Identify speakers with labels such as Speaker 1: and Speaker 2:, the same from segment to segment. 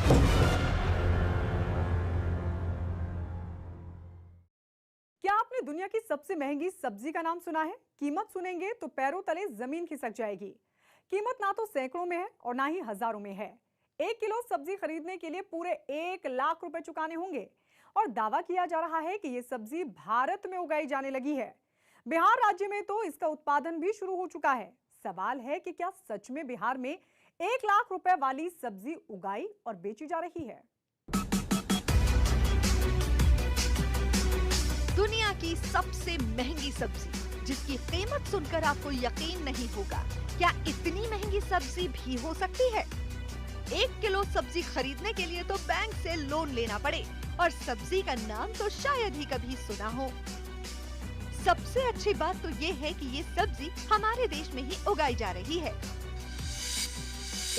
Speaker 1: क्या आपने दुनिया की सबसे महंगी सब्जी का नाम सुना है? कीमत सुनेंगे तो पैरों तले जमीन खिसक जाएगी। कीमत ना तो सैकड़ों में है और ना ही हजारों में है। 1 किलो सब्जी खरीदने के लिए पूरे 1 लाख रुपए चुकाने होंगे और दावा किया जा रहा है कि ये सब्जी भारत में उगाई जाने लगी है। बिहार राज्य में तो इसका उत्पादन भी शुरू हो चुका है। सवाल है कि क्या सच में बिहार में 1 लाख रुपए वाली सब्जी उगाई और बेची जा रही है?
Speaker 2: दुनिया की सबसे महंगी सब्जी, जिसकी कीमत सुनकर आपको यकीन नहीं होगा, क्या इतनी महंगी सब्जी भी हो सकती है? 1 किलो सब्जी खरीदने के लिए तो बैंक से लोन लेना पड़े और सब्जी का नाम तो शायद ही कभी सुना हो। सबसे अच्छी बात तो ये है कि ये सब्जी हमारे देश में ही उगाई जा रही है।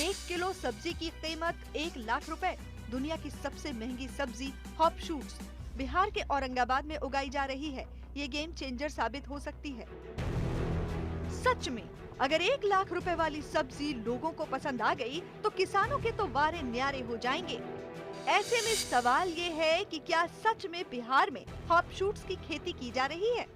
Speaker 2: 1 किलो सब्जी की कीमत 1 लाख रुपए। दुनिया की सबसे महंगी सब्जी हॉप शूट्स बिहार के औरंगाबाद में उगाई जा रही है। ये गेम चेंजर साबित हो सकती है। सच में अगर 1 लाख रुपए वाली सब्जी लोगों को पसंद आ गई तो किसानों के तो वारे न्यारे हो जाएंगे। ऐसे में सवाल ये है कि क्या सच में बिहार में हॉप शूट्स की खेती की जा रही है?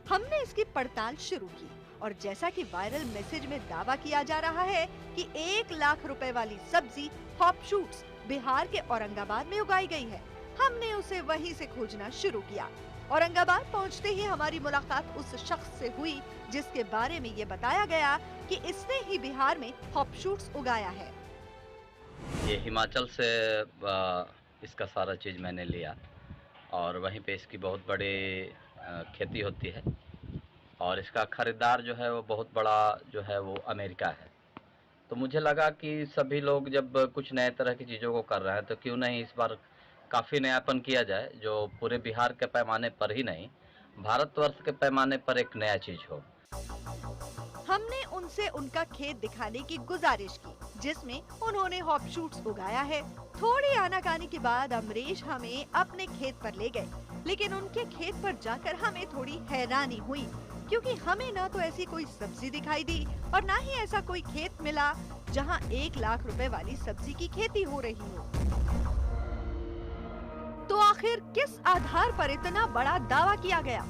Speaker 2: हमने इसकी पड़ताल शुरू की और जैसा कि वायरल मैसेज में दावा किया जा रहा है कि 1 लाख रुपए वाली सब्जी हॉप शूट्स बिहार के औरंगाबाद में उगाई गई है, हमने उसे वहीं से खोजना शुरू किया। औरंगाबाद पहुंचते ही हमारी मुलाकात उस शख्स से हुई जिसके बारे में ये बताया गया कि इसने ही बिहार में हॉप शूट्स उगाया है।
Speaker 3: ये हिमाचल से इसका सारा चीज़ मैंने लिया और वहीं पे इसकी बहुत बड़ी खेती होती है और इसका खरीदार जो है वो बहुत बड़ा जो है वो अमेरिका है। तो मुझे लगा कि सभी लोग जब कुछ नए तरह की चीज़ों को कर रहे हैं तो क्यों नहीं इस बार काफ़ी नयापन किया जाए, जो पूरे बिहार के पैमाने पर ही नहीं भारतवर्ष के पैमाने पर एक नया चीज़ हो।
Speaker 2: हमने उनसे उनका खेत दिखाने की गुजारिश की जिसमें उन्होंने हॉप शूट्स उगाया है। थोड़ी आनाकानी के बाद अमरीश हमें अपने खेत पर ले गए, लेकिन उनके खेत पर जाकर हमें थोड़ी हैरानी हुई क्योंकि हमें ना तो ऐसी कोई सब्जी दिखाई दी और ना ही ऐसा कोई खेत मिला जहां 1 लाख रुपए वाली सब्जी की खेती हो रही हो। तो आखिर किस आधार पर इतना बड़ा दावा किया गया?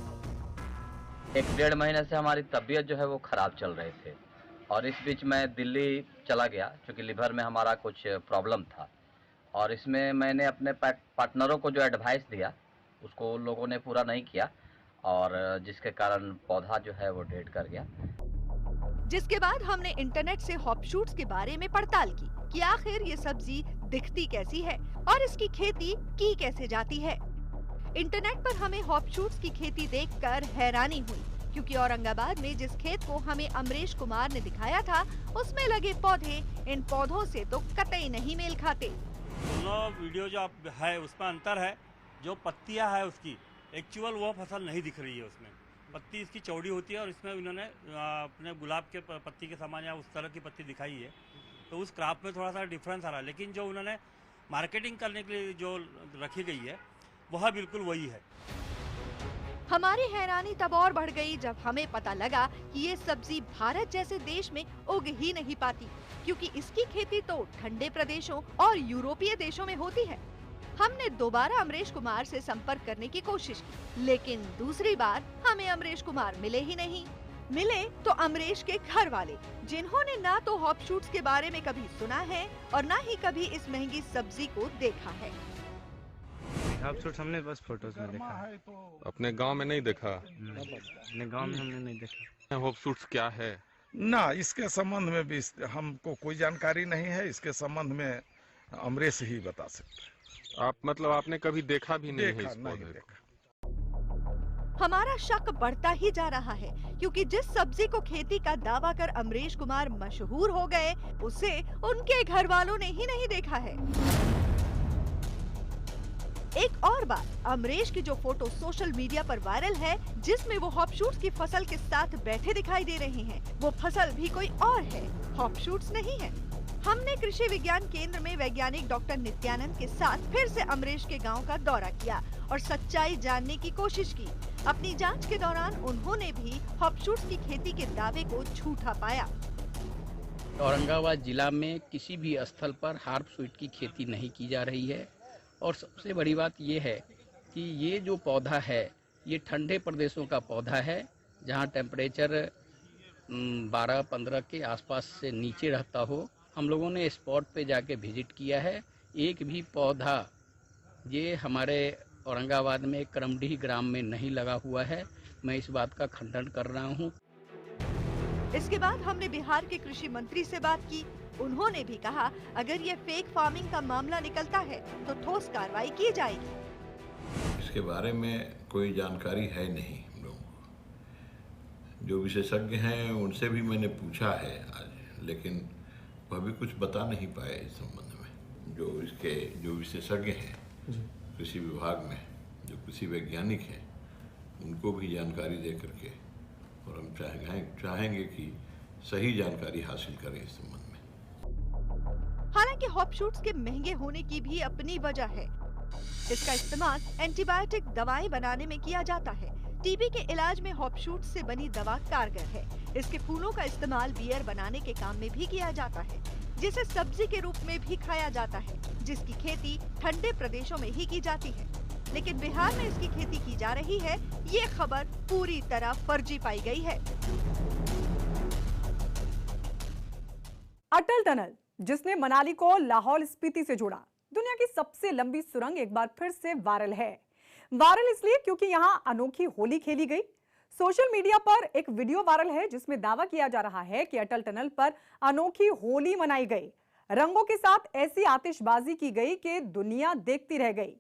Speaker 3: 1-1.5 महीने से हमारी तबीयत जो है वो खराब चल रहे थे और इस बीच मैं दिल्ली चला गया क्योंकि लिवर में हमारा कुछ प्रॉब्लम था और इसमें मैंने अपने पार्टनरों को जो एडवाइस दिया उसको उन लोगों ने पूरा नहीं किया और जिसके कारण पौधा जो है वो डेड कर गया।
Speaker 2: जिसके बाद हमने इंटरनेट से हॉप शूट्स के बारे में पड़ताल की कि आखिर ये सब्जी दिखती कैसी है और इसकी खेती की कैसे जाती है। इंटरनेट पर हमें हॉप शूट्स की खेती देखकर हैरानी हुई क्योंकि औरंगाबाद में जिस खेत को हमें अमरीश कुमार ने दिखाया था उसमें लगे पौधे इन पौधों से तो कतई नहीं मेल खाते।
Speaker 4: दोनों वीडियो जो है उसमें अंतर है, जो पत्तियां है उसकी एक्चुअल वो फसल नहीं दिख रही है। उसमें पत्ती इसकी चौड़ी होती है और इसमें इन्होंने अपने गुलाब के पत्ती के समान या उस तरह की पत्ती दिखाई है, तो उस क्रॉप में थोड़ा सा डिफरेंस आ रहा है। लेकिन जो उन्होंने मार्केटिंग करने के लिए जो रखी गई है वह बिल्कुल वही है।
Speaker 2: हमारी हैरानी तब और बढ़ गई जब हमें पता लगा कि ये सब्जी भारत जैसे देश में उग ही नहीं पाती क्योंकि इसकी खेती तो ठंडे प्रदेशों और यूरोपीय देशों में होती है। हमने दोबारा अमरीश कुमार से संपर्क करने की कोशिश की, लेकिन दूसरी बार हमें अमरीश कुमार मिले ही नहीं। मिले तो अमरीश के घर वाले, जिन्होंने ना तो हॉप शूट्स के बारे में कभी सुना है और ना ही कभी इस महंगी सब्जी को देखा है।
Speaker 5: हॉप शूट्स हमने बस फोटोज में देखा है,
Speaker 6: अपने गांव में नहीं देखा।
Speaker 5: अपने गांव में हमने नहीं देखा।
Speaker 6: हॉप शूट्स क्या है?
Speaker 7: ना इसके संबंध में भी हमको कोई जानकारी नहीं है। इसके संबंध में अमरीश ही बता सकते।
Speaker 6: आप मतलब आपने कभी देखा भी नहीं है इस
Speaker 7: नहीं
Speaker 6: पौधे
Speaker 7: देखा।
Speaker 6: को?
Speaker 2: हमारा शक बढ़ता ही जा रहा है क्योंकि जिस सब्जी को खेती का दावा कर अमरीश कुमार मशहूर हो गए उसे उनके घर वालों ने ही नहीं देखा है। एक और बात, अमरीश की जो फोटो सोशल मीडिया पर वायरल है जिसमें वो हॉप शूट्स की फसल के साथ बैठे दिखाई दे रहे हैं, वो फसल भी कोई और है, हॉप शूट्स नहीं है। हमने कृषि विज्ञान केंद्र में वैज्ञानिक डॉक्टर नित्यानंद के साथ फिर से अमरीश के गांव का दौरा किया और सच्चाई जानने की कोशिश की। अपनी जांच के दौरान उन्होंने भी हॉप शूट्स की खेती के दावे को झूठा पाया।
Speaker 8: औरंगाबाद जिला में किसी भी स्थल पर हार्ब स्वीट की खेती नहीं की जा रही है। और सबसे बड़ी बात ये है कि ये जो पौधा है ये ठंडे प्रदेशों का पौधा है, जहाँ टेम्परेचर 12-15 के आसपास से नीचे रहता हो। हम लोगों ने स्पॉट पे जाके विजिट किया है। एक भी पौधा ये हमारे औरंगाबाद में करमडीह ग्राम में नहीं लगा हुआ है। मैं इस बात का खंडन कर रहा हूँ।
Speaker 2: इसके बाद हमने बिहार के कृषि मंत्री से बात की। उन्होंने भी कहा अगर ये फेक फार्मिंग का मामला निकलता है तो ठोस कार्रवाई की जाएगी।
Speaker 9: इसके बारे में कोई जानकारी है नहीं हम लोगों को। जो विशेषज्ञ हैं उनसे भी मैंने पूछा है आज, लेकिन वह भी कुछ बता नहीं पाए इस संबंध में। जो विशेषज्ञ हैं कृषि विभाग में, जो कृषि वैज्ञानिक हैं, उनको भी जानकारी दे करके, और हम चाहेंगे कि सही जानकारी हासिल करें इस संबंध में।
Speaker 2: हालांकि हॉप शूट्स के महंगे होने की भी अपनी वजह है। इसका इस्तेमाल एंटीबायोटिक दवाएं बनाने में किया जाता है। टीबी के इलाज में हॉप शूट्स से बनी दवा कारगर है। इसके फूलों का इस्तेमाल बियर बनाने के काम में भी किया जाता है, जिसे सब्जी के रूप में भी खाया जाता है, जिसकी खेती ठंडे प्रदेशों में ही की जाती है। लेकिन बिहार में इसकी खेती की जा रही है, ये खबर पूरी तरह फर्जी पाई गई है।
Speaker 1: अटल टनल, जिसने मनाली को लाहौल स्पीति से जोड़ा, दुनिया की सबसे लंबी सुरंग एक बार फिर से वायरल है। वायरल इसलिए क्योंकि यहां अनोखी होली खेली गई। सोशल मीडिया पर एक वीडियो वायरल है जिसमें दावा किया जा रहा है कि अटल टनल पर अनोखी होली मनाई गई। रंगों के साथ ऐसी आतिशबाजी की गई कि दुनिया देखती रह गई।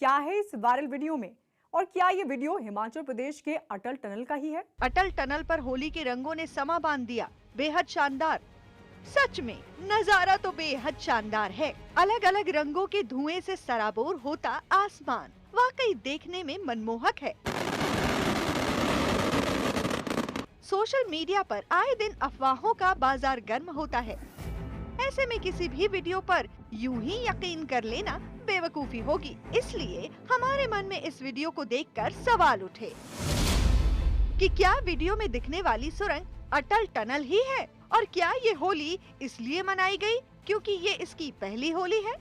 Speaker 1: क्या है इस वायरल वीडियो में, और क्या ये वीडियो हिमाचल प्रदेश के अटल टनल का ही है?
Speaker 2: अटल टनल पर होली के रंगों ने समा बांध दिया। बेहद शानदार, सच में नजारा तो बेहद शानदार है। अलग अलग रंगों के धुएं से सराबोर होता आसमान वाकई देखने में मनमोहक है। सोशल मीडिया पर आए दिन अफवाहों का बाजार गर्म होता है। ऐसे में किसी भी वीडियो पर यूं ही यकीन कर लेना बेवकूफी होगी। इसलिए हमारे मन में इस वीडियो को देखकर सवाल उठे कि क्या वीडियो में दिखने वाली सुरंग अटल टनल ही है, और क्या ये होली इसलिए मनाई गई क्योंकि ये इसकी पहली होली है।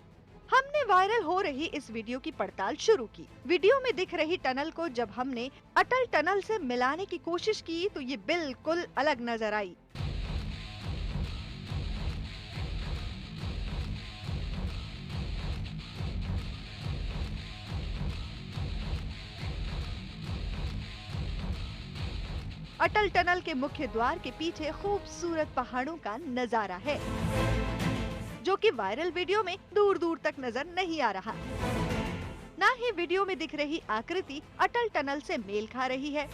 Speaker 2: हमने वायरल हो रही इस वीडियो की पड़ताल शुरू की। वीडियो में दिख रही टनल को जब हमने अटल टनल से मिलाने की कोशिश की तो ये बिल्कुल अलग नजर आई। अटल टनल के मुख्य द्वार के पीछे खूबसूरत पहाड़ों का नजारा है, जो कि वायरल वीडियो में दूर दूर तक नजर नहीं आ रहा। ना ही वीडियो में दिख रही आकृति अटल टनल से मेल खा रही है।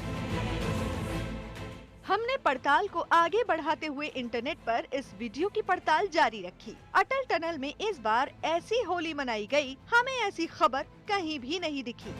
Speaker 2: हमने पड़ताल को आगे बढ़ाते हुए इंटरनेट पर इस वीडियो की पड़ताल जारी रखी। अटल टनल में इस बार ऐसी होली मनाई गई, हमें ऐसी खबर कहीं भी नहीं दिखी।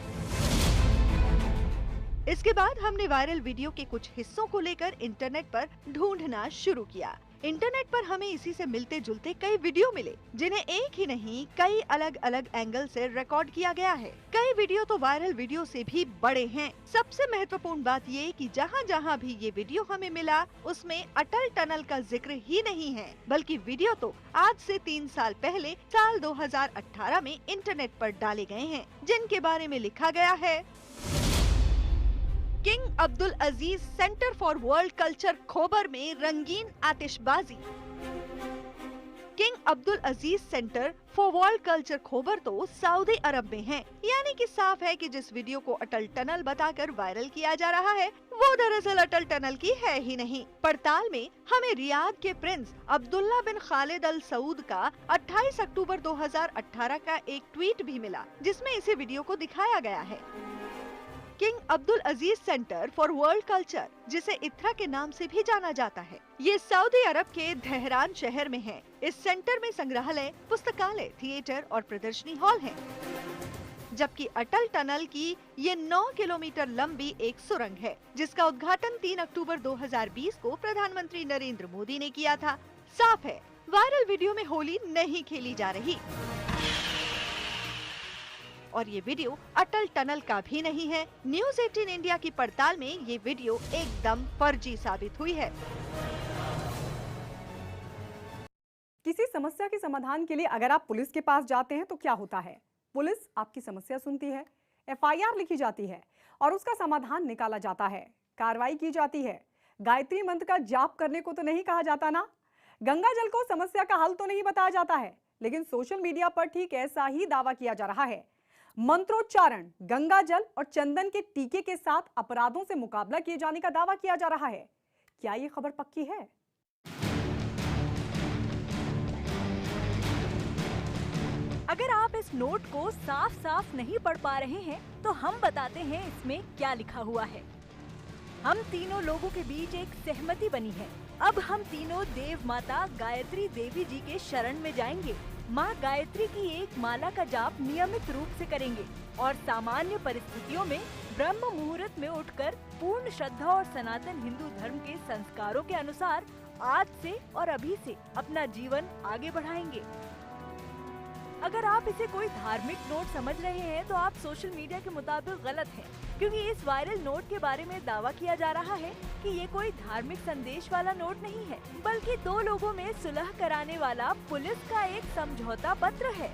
Speaker 2: इसके बाद हमने वायरल वीडियो के कुछ हिस्सों को लेकर इंटरनेट पर ढूंढना शुरू किया। इंटरनेट पर हमें इसी से मिलते जुलते कई वीडियो मिले, जिन्हें एक ही नहीं कई अलग अलग एंगल से रिकॉर्ड किया गया है। कई वीडियो तो वायरल वीडियो से भी बड़े हैं। सबसे महत्वपूर्ण बात ये कि जहाँ जहाँ भी ये वीडियो हमें मिला उसमें अटल टनल का जिक्र ही नहीं है, बल्कि वीडियो तो आज से 3 साल पहले साल 2018 में इंटरनेट पर डाले गए हैं, जिनके बारे में लिखा गया है king Abdul Aziz centre for world culture खोबर में रंगीन आतिशबाजी। King Abdul Aziz centre for world culture खोबर तो सऊदी अरब में है। यानी कि साफ है कि जिस वीडियो को अटल टनल बताकर वायरल किया जा रहा है वो दरअसल अटल टनल की है ही नहीं। पड़ताल में हमें रियाद के प्रिंस अब्दुल्ला बिन खालिद अल सऊद का 28 अक्टूबर 2018 का एक ट्वीट भी मिला, जिसमें इसी वीडियो को दिखाया गया है। King Abdul Aziz centre for world culture, जिसे इथरा के नाम से भी जाना जाता है, ये सऊदी अरब के तेहरान शहर में है। इस सेंटर में संग्रहालय, पुस्तकालय, थिएटर और प्रदर्शनी हॉल हैं। जबकि अटल टनल की ये 9 किलोमीटर लंबी एक सुरंग है, जिसका उद्घाटन 3 अक्टूबर 2020 को प्रधानमंत्री नरेंद्र मोदी ने किया था। साफ है वायरल वीडियो में होली नहीं खेली जा रही, और ये वीडियो अटल टनल का भी नहीं है। न्यूज़ 18 इंडिया की पड़ताल में ये वीडियो एकदम फर्जी साबित हुई है।
Speaker 1: किसी समस्या के समाधान के लिए अगर आप पुलिस के पास जाते हैं तो क्या होता है? पुलिस आपकी समस्या सुनती है, एफआईआर लिखी जाती है और उसका समाधान निकाला जाता है, कार्रवाई की जाती है। गायत्री मंत्र का जाप करने को तो नहीं कहा जाता ना। गंगा जल को समस्या का हल तो नहीं बताया जाता है, लेकिन सोशल मीडिया पर ठीक ऐसा ही दावा किया जा रहा है। मंत्रोच्चारण, गंगा जल और चंदन के टीके के साथ अपराधों से मुकाबला किए जाने का दावा किया जा रहा है। क्या ये खबर पक्की है?
Speaker 10: अगर आप इस नोट को साफ साफ नहीं पढ़ पा रहे हैं तो हम बताते हैं इसमें क्या लिखा हुआ है। हम तीनों लोगों के बीच एक सहमति बनी है। अब हम तीनों देव माता गायत्री देवी जी के शरण में जाएंगे। माँ गायत्री की एक माला का जाप नियमित रूप से करेंगे और सामान्य परिस्थितियों में ब्रह्म मुहूर्त में उठकर पूर्ण श्रद्धा और सनातन हिंदू धर्म के संस्कारों के अनुसार आज से और अभी से अपना जीवन आगे बढ़ाएंगे। अगर आप इसे कोई धार्मिक नोट समझ रहे हैं तो आप सोशल मीडिया के मुताबिक गलत हैं, क्योंकि इस वायरल नोट के बारे में दावा किया जा रहा है कि ये कोई धार्मिक संदेश वाला नोट नहीं है, बल्कि दो लोगों में सुलह कराने वाला पुलिस का एक समझौता पत्र है।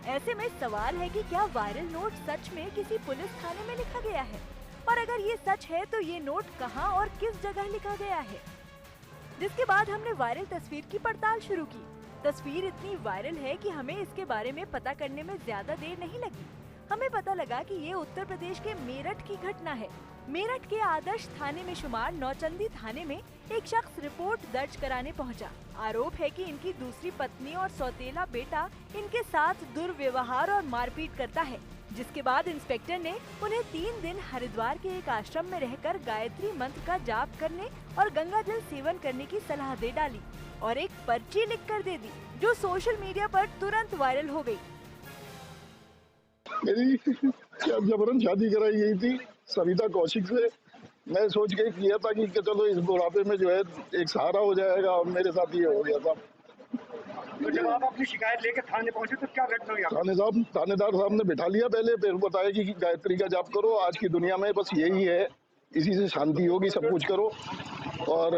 Speaker 10: ऐसे में सवाल है कि क्या वायरल नोट सच में किसी पुलिस थाने में लिखा गया है, और अगर ये सच है तो ये नोट कहाँ और किस जगह लिखा गया है। जिसके बाद हमने वायरल तस्वीर की पड़ताल शुरू की। तस्वीर इतनी वायरल है कि हमें इसके बारे में पता करने में ज्यादा देर नहीं लगी। हमें पता लगा कि ये उत्तर प्रदेश के मेरठ की घटना है। मेरठ के आदर्श थाने में शुमार नौचंदी थाने में एक शख्स रिपोर्ट दर्ज कराने पहुंचा। आरोप है कि इनकी दूसरी पत्नी और सौतेला बेटा इनके साथ दुर्व्यवहार और मारपीट करता है, जिसके बाद इंस्पेक्टर ने उन्हें 3 दिन हरिद्वार के एक आश्रम में रहकर गायत्री मंत्र का जाप करने और गंगा जल सेवन करने की सलाह दे डाली और एक पर्ची लिख कर दे दी, जो सोशल मीडिया पर तुरंत वायरल हो गई।
Speaker 11: मेरी जबरन शादी कराई गई थी सविता कौशिक से। मैं सोच के किया था कि चलो इस बुढ़ापे में जो है एक सहारा हो जाएगा, और मेरे साथ ये हो गया था।
Speaker 12: तो जब आप अपनी शिकायत लेकर थाने पहुंचे तो क्या घटना हुई?
Speaker 11: थानेदार साहब ने बिठा लिया पहले, फिर बताया कि गायत्री का जाप करो, आज की दुनिया में बस यही है, इसी से शांति होगी, सब कुछ करो और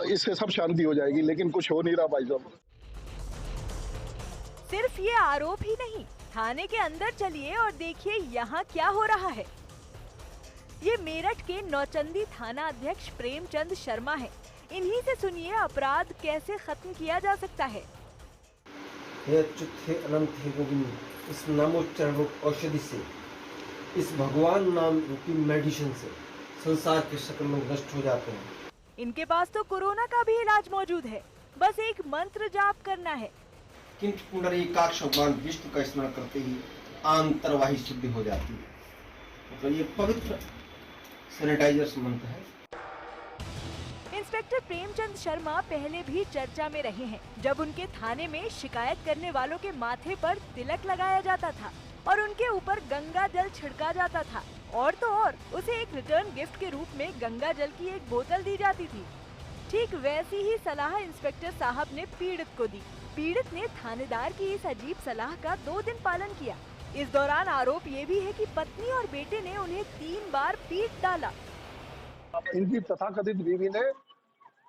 Speaker 11: इससे सब शांति हो जाएगी। लेकिन कुछ हो नहीं रहा भाई साहब।
Speaker 10: सिर्फ ये आरोप ही नहीं, थाने के अंदर चलिए और देखिए यहाँ क्या हो रहा है। ये मेरठ के नौचंदी थाना अध्यक्ष प्रेमचंद शर्मा है। इन्हीं से सुनिए अपराध कैसे खत्म किया जा सकता है।
Speaker 13: हे अच्युत, हे अनंत, हे गोविंद, इस नामोच्चारण रूप औषधि से, इस भगवान नाम रूपी मेडिसिन से संसार के सकल लोग नष्ट हो जाते हैं।
Speaker 10: इनके पास तो कोरोना का भी इलाज मौजूद है, बस एक मंत्र जाप करना है।
Speaker 13: किंच पुंडरीकाक्ष भगवान विष्णु का स्मरण करते ही आंतरवाही शुद्धि हो जाती है। मतलब ये पवित्र सैनिटाइजर मंत्र है।
Speaker 10: इंस्पेक्टर प्रेमचंद शर्मा पहले भी चर्चा में रहे हैं, जब उनके थाने में शिकायत करने वालों के माथे पर तिलक लगाया जाता था और उनके ऊपर गंगा जल छिड़का जाता था, और तो और उसे एक रिटर्न गिफ्ट के रूप में गंगा जल की एक बोतल दी जाती थी। ठीक वैसी ही सलाह इंस्पेक्टर साहब ने पीड़ित को दी। पीड़ित ने थानेदार की इस अजीब सलाह का 2 दिन पालन किया। इस दौरान आरोप ये भी है कि पत्नी और बेटे ने उन्हें 3 बार पीट डाला।
Speaker 11: इनकी तथाकथित बीवी ने,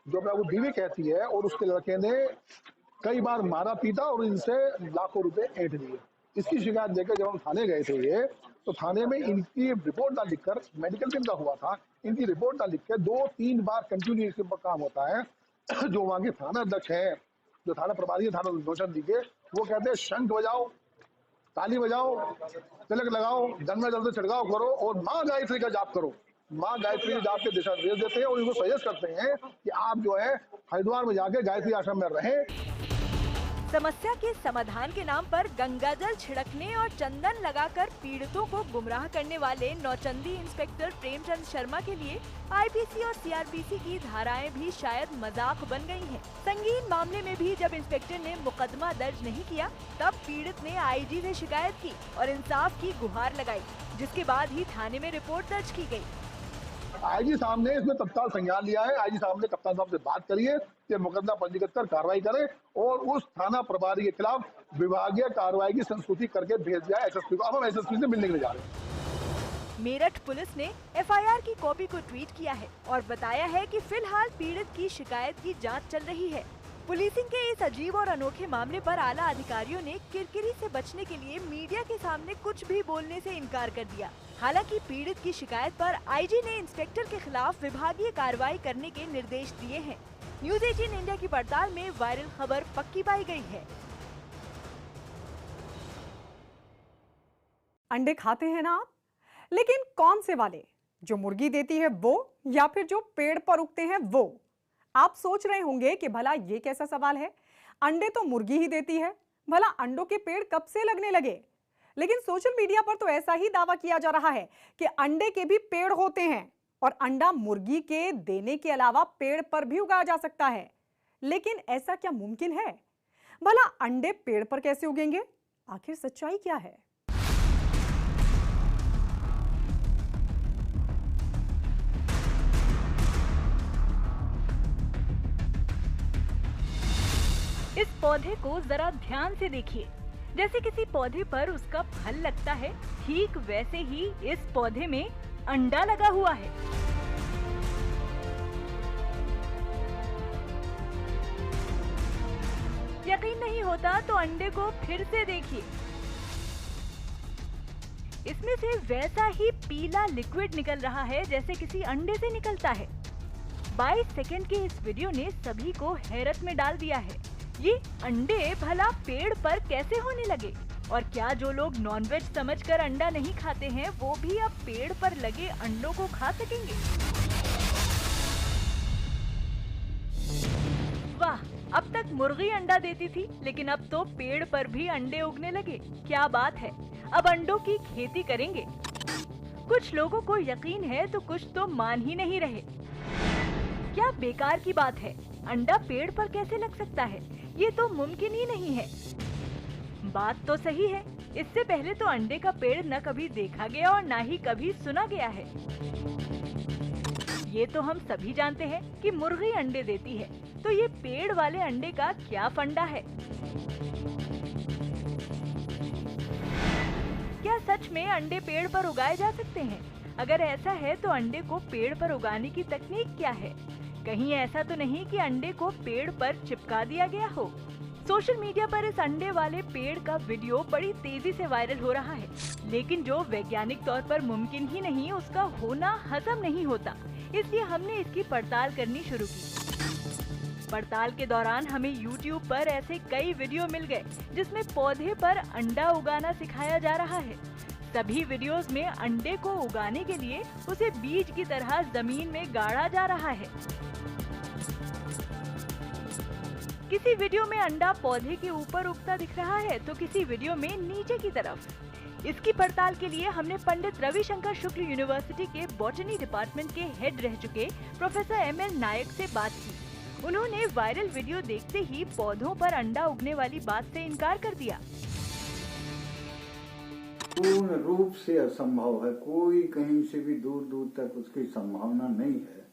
Speaker 11: जो मैं वो बीवी कहती है, और उसके लड़के ने कई बार मारा पीटा और इनसे लाखों रुपए ऐंठ लिए। इसकी शिकायत लेकर जब हम थाने गए थे ये, तो थाने में इनकी रिपोर्ट ना लिखकर, मेडिकल टीम का हुआ था, इनकी रिपोर्ट ना लिखकर 2-3 बार कंटिन्यू इसके ऊपर काम होता है। जो वहाँ के थाना अध्यक्ष है, जो थाना प्रभारी है थाना नौचंदी के, वो कहते हैं शंख बजाओ, ताली बजाओ, तिलक लगाओ, गंगा जल से छिड़काव करो और माँ गायत्री का जाप करो। माँ गायत्री के जाप के दिशा निर्देश देते हैं और इनको सजेस्ट करते हैं कि आप जो है हरिद्वार में जाके गायत्री आश्रम में रहें।
Speaker 10: समस्या के समाधान के नाम पर गंगा जल छिड़कने और चंदन लगाकर पीड़ितों को गुमराह करने वाले नौचंदी इंस्पेक्टर प्रेमचंद शर्मा के लिए आईपीसी और सीआरपीसी की धाराएं भी शायद मजाक बन गई हैं। संगीन मामले में भी जब इंस्पेक्टर ने मुकदमा दर्ज नहीं किया, तब पीड़ित ने आईजी से शिकायत की और इंसाफ की गुहार लगाई, जिसके बाद ही थाने में रिपोर्ट दर्ज की गई।
Speaker 11: आईजी साहब ने इसमें तत्काल संज्ञान लिया है। आईजी साहब ने कप्तान साहब से बात करी है कि मुकदमा पंजीकृत कर कार्रवाई करें और उस थाना प्रभारी के खिलाफ विभागीय कार्रवाई की संस्तुति करके भेज दिया एसएसपी को। अब हम एसएसपी से मिलने के लिए जा रहे हैं।
Speaker 10: मेरठ पुलिस ने एफआईआर की कॉपी को ट्वीट किया है और बताया है कि फिलहाल पीड़ित की शिकायत की जांच चल रही है। पुलिसिंग के इस अजीब और अनोखे मामले पर आला अधिकारियों ने किरकिरी से बचने के लिए मीडिया के सामने कुछ भी बोलने से इनकार कर दिया। हालांकि पीड़ित की शिकायत पर आईजी ने इंस्पेक्टर के खिलाफ विभागीय कार्रवाई करने के निर्देश दिए हैं। न्यूज़ 18 इंडिया की पड़ताल में वायरल खबर पक्की पाई गई है।
Speaker 1: अंडे खाते हैं ना आप, लेकिन कौन से वाले, जो मुर्गी देती है वो या फिर जो पेड़ पर उगते हैं वो? आप सोच रहे होंगे कि भला ये कैसा सवाल है, अंडे तो मुर्गी ही देती है, भला अंडों के पेड़ कब से लगने लगे? लेकिन सोशल मीडिया पर तो ऐसा ही दावा किया जा रहा है कि अंडे के भी पेड़ होते हैं और अंडा मुर्गी के देने के अलावा पेड़ पर भी उगाया जा सकता है। लेकिन ऐसा क्या मुमकिन है? भला अंडे पेड़ पर कैसे उगेंगे? आखिर सच्चाई क्या है?
Speaker 10: इस पौधे को जरा ध्यान से देखिए। जैसे किसी पौधे पर उसका फल लगता है, ठीक वैसे ही इस पौधे में अंडा लगा हुआ है। यकीन नहीं होता तो अंडे को फिर से देखिए। इसमें से वैसा ही पीला लिक्विड निकल रहा है जैसे किसी अंडे से निकलता है। 22 सेकंड के इस वीडियो ने सभी को हैरत में डाल दिया है। ये अंडे भला पेड़ पर कैसे होने लगे? और क्या जो लोग नॉनवेज समझकर अंडा नहीं खाते हैं वो भी अब पेड़ पर लगे अंडों को खा सकेंगे? वाह, अब तक मुर्गी अंडा देती थी, लेकिन अब तो पेड़ पर भी अंडे उगने लगे। क्या बात है, अब अंडों की खेती करेंगे। कुछ लोगों को यकीन है तो कुछ तो मान ही नहीं रहे। क्या बेकार की बात है, अंडा पेड़ पर कैसे लग सकता है? ये तो मुमकिन ही नहीं है। बात तो सही है, इससे पहले तो अंडे का पेड़ न कभी देखा गया और न ही कभी सुना गया है। ये तो हम सभी जानते हैं कि मुर्गी अंडे देती है, तो ये पेड़ वाले अंडे का क्या फंडा है? क्या सच में अंडे पेड़ पर उगाए जा सकते हैं? अगर ऐसा है तो अंडे को पेड़ पर उगाने की तकनीक क्या है? कहीं ऐसा तो नहीं कि अंडे को पेड़ पर चिपका दिया गया हो? सोशल मीडिया पर इस अंडे वाले पेड़ का वीडियो बड़ी तेजी से वायरल हो रहा है, लेकिन जो वैज्ञानिक तौर पर मुमकिन ही नहीं उसका होना हजम नहीं होता, इसलिए हमने इसकी पड़ताल करनी शुरू की। पड़ताल के दौरान हमें YouTube पर ऐसे कई वीडियो मिल गए जिसमें पौधे पर अंडा उगाना सिखाया जा रहा है। सभी वीडियोस में अंडे को उगाने के लिए उसे बीज की तरह जमीन में गाड़ा जा रहा है। किसी वीडियो में अंडा पौधे के ऊपर उगता दिख रहा है तो किसी वीडियो में नीचे की तरफ। इसकी पड़ताल के लिए हमने पंडित रविशंकर शुक्ल यूनिवर्सिटी के बॉटनी डिपार्टमेंट के हेड रह चुके प्रोफेसर ML नायक से बात की। उन्होंने वायरल वीडियो देखते ही पौधों पर अंडा उगने वाली बात से इनकार कर दिया।
Speaker 14: पूर्ण रूप से असंभव है, कोई कहीं से भी दूर दूर तक उसकी संभावना नहीं है।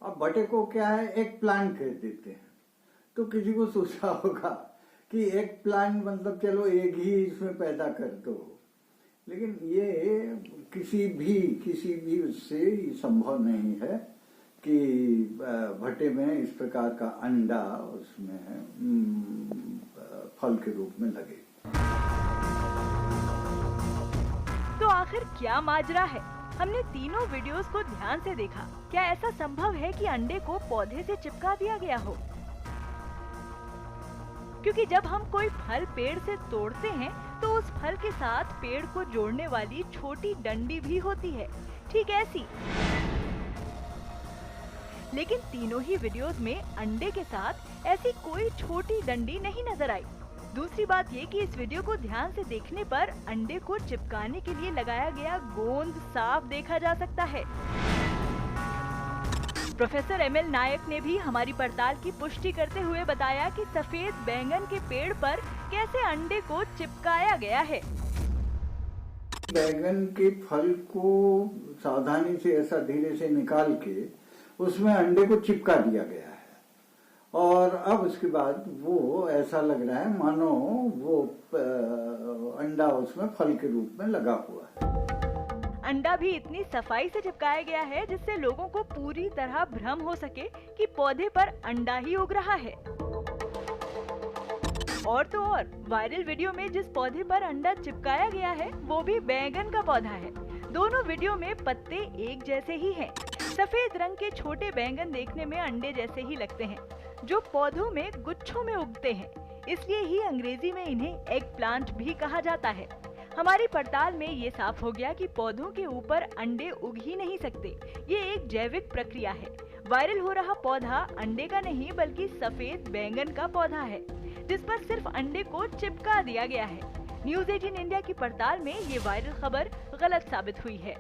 Speaker 14: अब भटे को क्या है, एक प्लांट कह देते हैं, तो किसी को सोचा होगा कि एक प्लांट मतलब चलो एक ही इसमें पैदा कर दो, लेकिन ये किसी भी उससे संभव नहीं है कि भट्टे में इस प्रकार का अंडा उसमें फल के रूप में लगे।
Speaker 10: तो आखिर क्या माजरा है? हमने तीनों वीडियोस को ध्यान से देखा। क्या ऐसा संभव है कि अंडे को पौधे से चिपका दिया गया हो? क्योंकि जब हम कोई फल पेड़ से तोड़ते हैं तो उस फल के साथ पेड़ को जोड़ने वाली छोटी डंडी भी होती है, ठीक ऐसी। लेकिन तीनों ही वीडियोस में अंडे के साथ ऐसी कोई छोटी डंडी नहीं नजर आई। दूसरी बात ये कि इस वीडियो को ध्यान से देखने पर अंडे को चिपकाने के लिए लगाया गया गोंद साफ देखा जा सकता है। प्रोफेसर ML नायक ने भी हमारी पड़ताल की पुष्टि करते हुए बताया कि सफेद बैंगन के पेड़ पर कैसे अंडे को चिपकाया गया है।
Speaker 14: बैंगन के फल को सावधानी से ऐसा धीरे से निकाल के उसमें अंडे को चिपका दिया गया है, और अब उसके बाद वो ऐसा लग रहा है मानो वो अंडा उसमें फल के रूप में लगा हुआ है।
Speaker 10: अंडा भी इतनी सफाई से चिपकाया गया है जिससे लोगों को पूरी तरह भ्रम हो सके कि पौधे पर अंडा ही उग रहा है। और तो और वायरल वीडियो में जिस पौधे पर अंडा चिपकाया गया है वो भी बैंगन का पौधा है। दोनों वीडियो में पत्ते एक जैसे ही हैं। सफेद रंग के छोटे बैंगन देखने में अंडे जैसे ही लगते हैं, जो पौधों में गुच्छों में उगते हैं। इसलिए ही अंग्रेजी में इन्हें एग प्लांट भी कहा जाता है। हमारी पड़ताल में ये साफ हो गया कि पौधों के ऊपर अंडे उग ही नहीं सकते। ये एक जैविक प्रक्रिया है। वायरल हो रहा पौधा अंडे का नहीं बल्कि सफेद बैंगन का पौधा है, जिस पर सिर्फ अंडे को चिपका दिया गया है। न्यूज़ 18 इंडिया की पड़ताल में ये वायरल खबर गलत साबित हुई है।